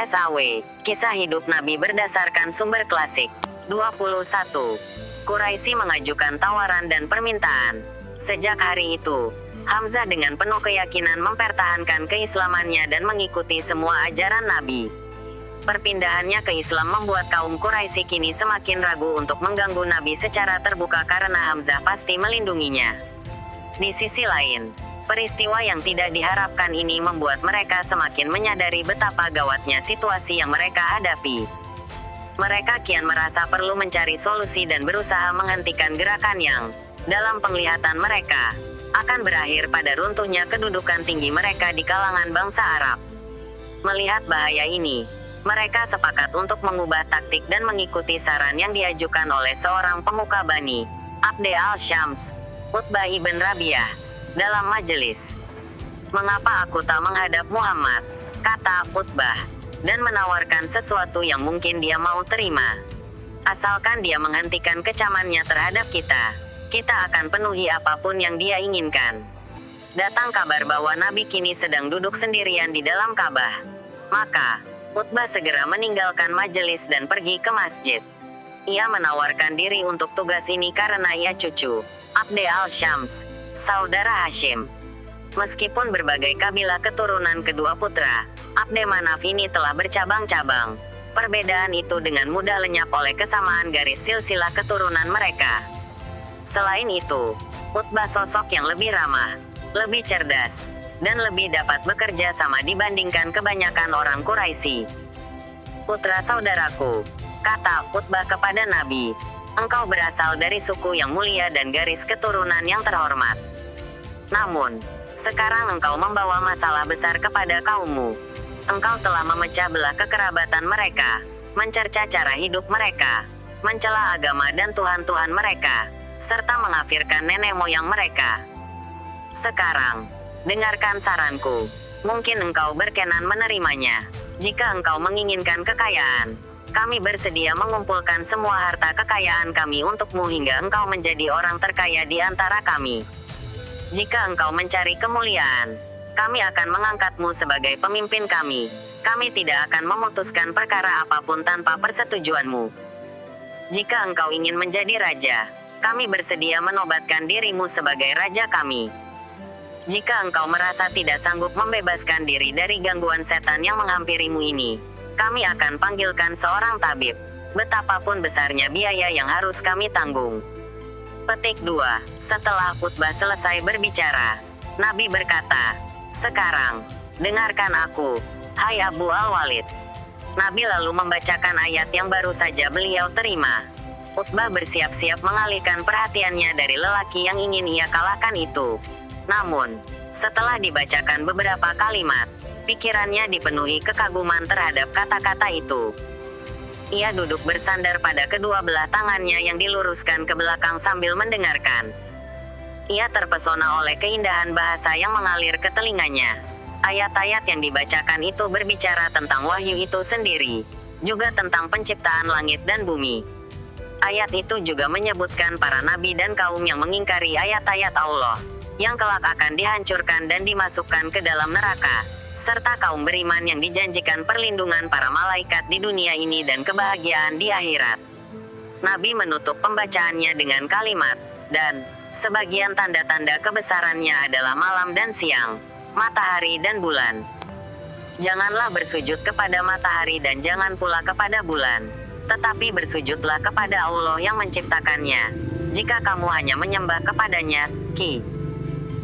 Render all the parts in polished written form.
SAW, kisah hidup Nabi berdasarkan sumber klasik. 21. Quraisy mengajukan tawaran dan permintaan. Sejak hari itu, Hamzah dengan penuh keyakinan mempertahankan keislamannya dan mengikuti semua ajaran Nabi. Perpindahannya ke Islam membuat kaum Quraisy kini semakin ragu untuk mengganggu Nabi secara terbuka karena Hamzah pasti melindunginya. Di sisi lain, peristiwa yang tidak diharapkan ini membuat mereka semakin menyadari betapa gawatnya situasi yang mereka hadapi. Mereka kian merasa perlu mencari solusi dan berusaha menghentikan gerakan yang, dalam penglihatan mereka, akan berakhir pada runtuhnya kedudukan tinggi mereka di kalangan bangsa Arab. Melihat bahaya ini, mereka sepakat untuk mengubah taktik dan mengikuti saran yang diajukan oleh seorang pemuka Bani Abd al-Syams, Utbah ibn Rabi'ah, dalam majelis. "Mengapa aku tak menghadap Muhammad?" kata Utbah, dan menawarkan sesuatu yang mungkin dia mau terima. "Asalkan dia menghentikan kecamannya terhadap kita, kita akan penuhi apapun yang dia inginkan." Datang kabar bahwa Nabi kini sedang duduk sendirian di dalam Ka'bah. Maka, Utbah segera meninggalkan majelis dan pergi ke masjid. Ia menawarkan diri untuk tugas ini karena ia cucu Abd al-Syams, saudara Hashim. Meskipun berbagai kabilah keturunan kedua putra Abd Manaf ini telah bercabang-cabang, perbedaan itu dengan mudah lenyap oleh kesamaan garis silsilah keturunan mereka. Selain itu, Utbah sosok yang lebih ramah, lebih cerdas, dan lebih dapat bekerja sama dibandingkan kebanyakan orang Quraisy. "Putra saudaraku," kata Utbah kepada Nabi, "engkau berasal dari suku yang mulia dan garis keturunan yang terhormat. Namun, sekarang engkau membawa masalah besar kepada kaummu. Engkau telah memecah belah kekerabatan mereka, mencerca cara hidup mereka, mencela agama dan tuhan-tuhan mereka, serta mengkafirkan nenek moyang mereka. Sekarang, dengarkan saranku. Mungkin engkau berkenan menerimanya. Jika engkau menginginkan kekayaan, kami bersedia mengumpulkan semua harta kekayaan kami untukmu hingga engkau menjadi orang terkaya di antara kami. Jika engkau mencari kemuliaan, kami akan mengangkatmu sebagai pemimpin kami. Kami tidak akan memutuskan perkara apapun tanpa persetujuanmu. Jika engkau ingin menjadi raja, kami bersedia menobatkan dirimu sebagai raja kami. Jika engkau merasa tidak sanggup membebaskan diri dari gangguan setan yang menghampirimu ini, kami akan panggilkan seorang tabib, betapapun besarnya biaya yang harus kami tanggung." Petik 2. Setelah Utbah selesai berbicara, Nabi berkata, "Sekarang, dengarkan aku, hai Abu al-Walid." Nabi lalu membacakan ayat yang baru saja beliau terima. Utbah bersiap-siap mengalihkan perhatiannya dari lelaki yang ingin ia kalahkan itu. Namun, setelah dibacakan beberapa kalimat, pikirannya dipenuhi kekaguman terhadap kata-kata itu. Ia duduk bersandar pada kedua belah tangannya yang diluruskan ke belakang sambil mendengarkan. Ia terpesona oleh keindahan bahasa yang mengalir ke telinganya. Ayat-ayat yang dibacakan itu berbicara tentang wahyu itu sendiri, juga tentang penciptaan langit dan bumi. Ayat itu juga menyebutkan para nabi dan kaum yang mengingkari ayat-ayat Allah, yang kelak akan dihancurkan dan dimasukkan ke dalam neraka, serta kaum beriman yang dijanjikan perlindungan para malaikat di dunia ini dan kebahagiaan di akhirat. Nabi menutup pembacaannya dengan kalimat, "Dan sebagian tanda-tanda kebesarannya adalah malam dan siang, matahari dan bulan. Janganlah bersujud kepada matahari dan jangan pula kepada bulan, tetapi bersujudlah kepada Allah yang menciptakannya. Jika kamu hanya menyembah kepadanya." Ki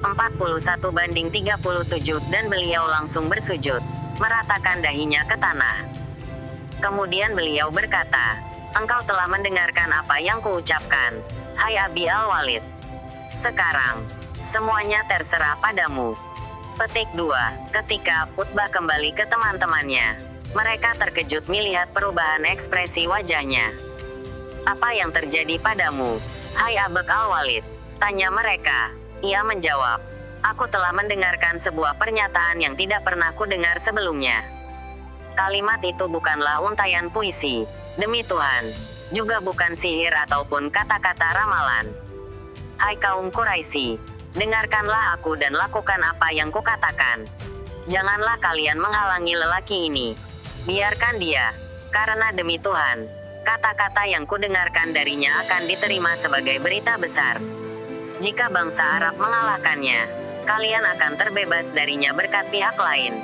41:37 dan beliau langsung bersujud, meratakan dahinya ke tanah. Kemudian beliau berkata, "Engkau telah mendengarkan apa yang kuucapkan, hai Abi al-Walid. Sekarang, semuanya terserah padamu." Petik 2. Ketika Utbah kembali ke teman-temannya, mereka terkejut melihat perubahan ekspresi wajahnya. "Apa yang terjadi padamu, hai Abu al-Walid?" tanya mereka. Ia menjawab, "Aku telah mendengarkan sebuah pernyataan yang tidak pernah kudengar sebelumnya." Kalimat itu bukanlah untaian puisi, demi Tuhan, juga bukan sihir ataupun kata-kata ramalan. "Hai kaum Quraisy, dengarkanlah aku dan lakukan apa yang kukatakan. Janganlah kalian menghalangi lelaki ini. Biarkan dia. Karena demi Tuhan, kata-kata yang kudengarkan darinya akan diterima sebagai berita besar. Jika bangsa Arab mengalahkannya, kalian akan terbebas darinya berkat pihak lain.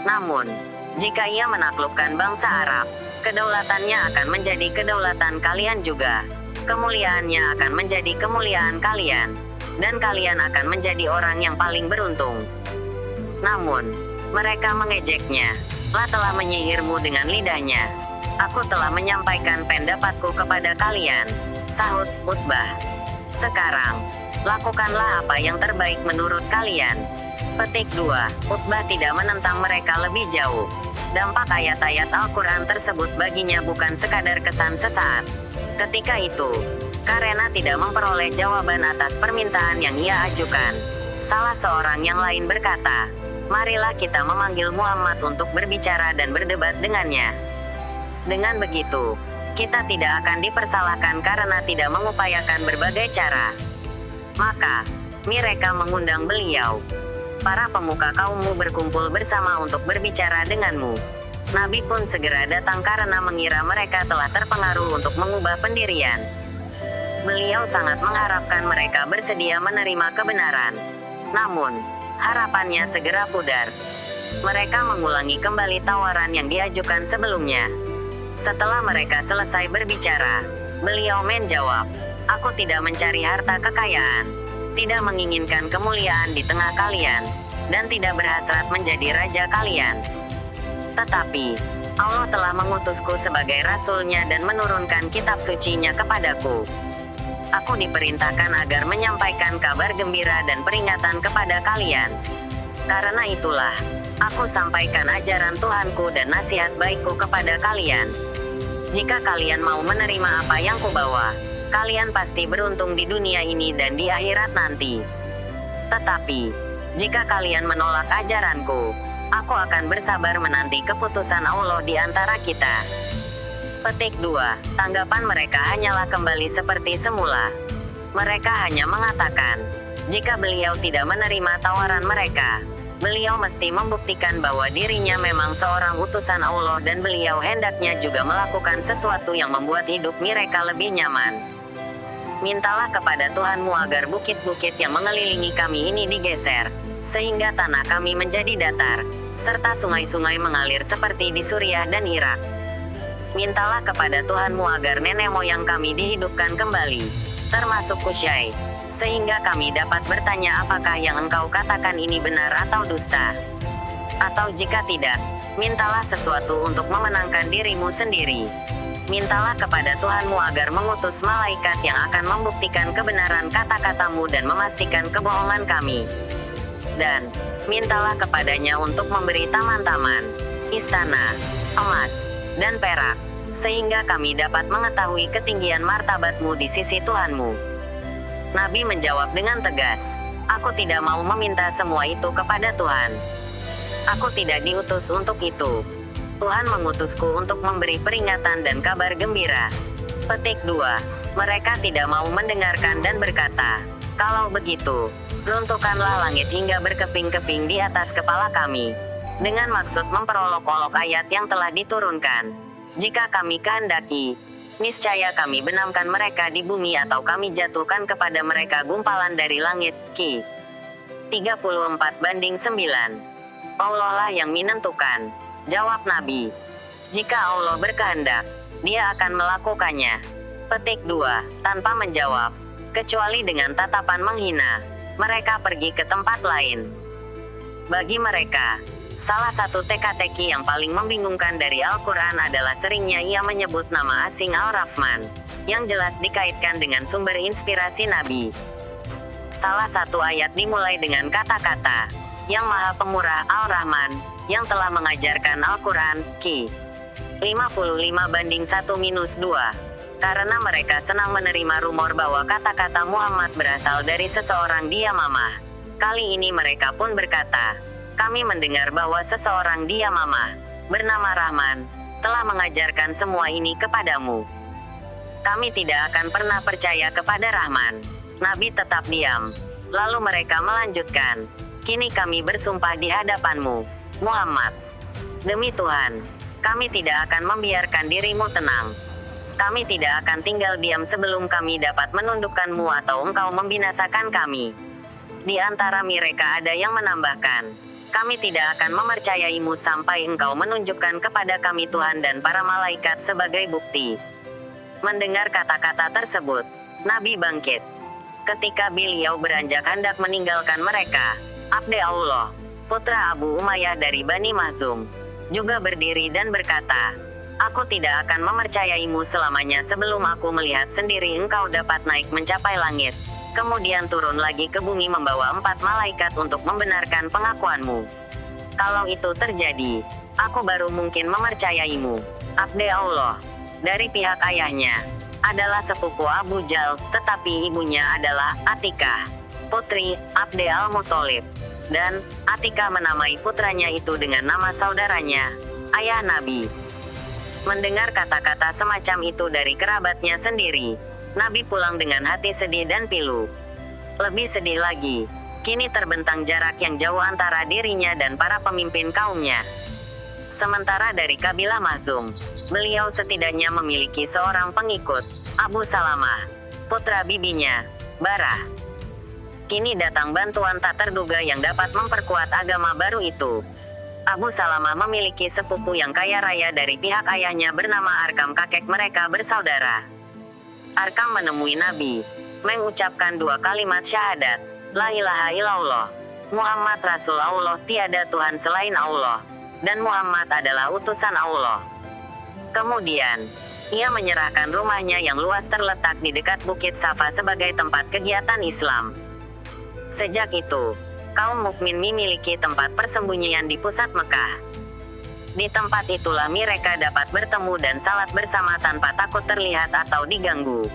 Namun, jika ia menaklukkan bangsa Arab, kedaulatannya akan menjadi kedaulatan kalian juga. Kemuliaannya akan menjadi kemuliaan kalian. Dan kalian akan menjadi orang yang paling beruntung. Namun, mereka mengejeknya. Allah telah menyihirmu dengan lidahnya. Aku telah menyampaikan pendapatku kepada kalian, sahut Utbah. Sekarang, lakukanlah apa yang terbaik menurut kalian. Petik 2. Utbah tidak menentang mereka lebih jauh. Dampak ayat-ayat Al-Quran tersebut baginya bukan sekadar kesan sesaat. Ketika itu, karena tidak memperoleh jawaban atas permintaan yang ia ajukan, salah seorang yang lain berkata, marilah kita memanggil Muhammad untuk berbicara dan berdebat dengannya. Dengan begitu, kita tidak akan dipersalahkan karena tidak mengupayakan berbagai cara. Maka, mereka mengundang beliau. Para pemuka kaummu berkumpul bersama untuk berbicara denganmu. Nabi pun segera datang karena mengira mereka telah terpengaruh untuk mengubah pendirian. Beliau sangat mengharapkan mereka bersedia menerima kebenaran. Namun, harapannya segera pudar. Mereka mengulangi kembali tawaran yang diajukan sebelumnya. Setelah mereka selesai berbicara, beliau menjawab, aku tidak mencari harta kekayaan, tidak menginginkan kemuliaan di tengah kalian, dan tidak berhasrat menjadi raja kalian. Tetapi, Allah telah mengutusku sebagai rasulnya dan menurunkan kitab sucinya kepadaku. Aku diperintahkan agar menyampaikan kabar gembira dan peringatan kepada kalian. Karena itulah, aku sampaikan ajaran Tuhanku dan nasihat baikku kepada kalian. Jika kalian mau menerima apa yang kubawa, kalian pasti beruntung di dunia ini dan di akhirat nanti. Tetapi, jika kalian menolak ajaranku, aku akan bersabar menanti keputusan Allah di antara kita. Petik 2. Tanggapan mereka hanyalah kembali seperti semula. Mereka hanya mengatakan, jika beliau tidak menerima tawaran mereka, beliau mesti membuktikan bahwa dirinya memang seorang utusan Allah dan beliau hendaknya juga melakukan sesuatu yang membuat hidup mereka lebih nyaman. Mintalah kepada Tuhanmu agar bukit-bukit yang mengelilingi kami ini digeser, sehingga tanah kami menjadi datar, serta sungai-sungai mengalir seperti di Suriah dan Irak. Mintalah kepada Tuhanmu agar nenek moyang kami dihidupkan kembali, termasuk Kusyai, sehingga kami dapat bertanya apakah yang engkau katakan ini benar atau dusta. Atau jika tidak, mintalah sesuatu untuk memenangkan dirimu sendiri. Mintalah kepada Tuhanmu agar mengutus malaikat yang akan membuktikan kebenaran kata-katamu dan memastikan kebohongan kami. Dan, mintalah kepadanya untuk memberi taman-taman, istana, emas, dan perak, sehingga kami dapat mengetahui ketinggian martabatmu di sisi Tuhanmu. Nabi menjawab dengan tegas, aku tidak mau meminta semua itu kepada Tuhan. Aku tidak diutus untuk itu. Tuhan mengutusku untuk memberi peringatan dan kabar gembira. Petik 2. Mereka tidak mau mendengarkan dan berkata, kalau begitu, runtuhkanlah langit hingga berkeping-keping di atas kepala kami. Dengan maksud memperolok-olok ayat yang telah diturunkan. Jika kami kehendaki, niscaya kami benamkan mereka di bumi atau kami jatuhkan kepada mereka gumpalan dari langit. Ki 34:9. Allah lah yang menentukan, jawab Nabi. Jika Allah berkehendak, dia akan melakukannya. Petik 2. Tanpa menjawab, kecuali dengan tatapan menghina, mereka pergi ke tempat lain. Bagi mereka, salah satu teka-teki yang paling membingungkan dari Al-Quran adalah seringnya ia menyebut nama asing Al-Rahman, yang jelas dikaitkan dengan sumber inspirasi Nabi. Salah satu ayat dimulai dengan kata-kata, yang Maha Pemurah Al-Rahman, yang telah mengajarkan Al-Quran, Ki 55:1-2. Karena mereka senang menerima rumor bahwa kata-kata Muhammad berasal dari seseorang Yamamah. Kali ini mereka pun berkata, kami mendengar bahwa seseorang Yamamah, bernama Rahman, telah mengajarkan semua ini kepadamu. Kami tidak akan pernah percaya kepada Rahman. Nabi tetap diam. Lalu mereka melanjutkan, kini kami bersumpah di hadapanmu, Muhammad. Demi Tuhan, Kami tidak akan membiarkan dirimu tenang. Kami tidak akan tinggal diam sebelum kami dapat menundukkanmu atau engkau membinasakan kami. Di antara mereka ada yang menambahkan, kami tidak akan mempercayaimu sampai engkau menunjukkan kepada kami Tuhan dan para malaikat sebagai bukti. Mendengar kata-kata tersebut, Nabi bangkit. Ketika beliau beranjak hendak meninggalkan mereka, Abdullah, putra Abu Umayyah dari Bani Makhzum, juga berdiri dan berkata, "Aku tidak akan mempercayaimu selamanya sebelum aku melihat sendiri engkau dapat naik mencapai langit, kemudian turun lagi ke bumi membawa 4 malaikat untuk membenarkan pengakuanmu. Kalau itu terjadi, aku baru mungkin mempercayaimu." Abdullah, dari pihak ayahnya, adalah sepupu Abu Jal, tetapi ibunya adalah Atikah, putri Abdul Muthalib. Dan Atikah menamai putranya itu dengan nama saudaranya, ayah Nabi. Mendengar kata-kata semacam itu dari kerabatnya sendiri, Nabi pulang dengan hati sedih dan pilu. Lebih sedih lagi, kini terbentang jarak yang jauh antara dirinya dan para pemimpin kaumnya. Sementara dari kabilah Makhzum, beliau setidaknya memiliki seorang pengikut, Abu Salamah, putra bibinya, Barah. Kini datang bantuan tak terduga yang dapat memperkuat agama baru itu. Abu Salamah memiliki sepupu yang kaya raya dari pihak ayahnya bernama Arkam, kakek mereka bersaudara. Arkam menemui Nabi, mengucapkan 2 kalimat syahadat, La ilaha illallah, Muhammad Rasul Allah, tiada Tuhan selain Allah, dan Muhammad adalah utusan Allah. Kemudian, ia menyerahkan rumahnya yang luas terletak di dekat Bukit Safa sebagai tempat kegiatan Islam. Sejak itu, kaum mukmin memiliki tempat persembunyian di pusat Mekah. Di tempat itulah mereka dapat bertemu dan salat bersama tanpa takut terlihat atau diganggu.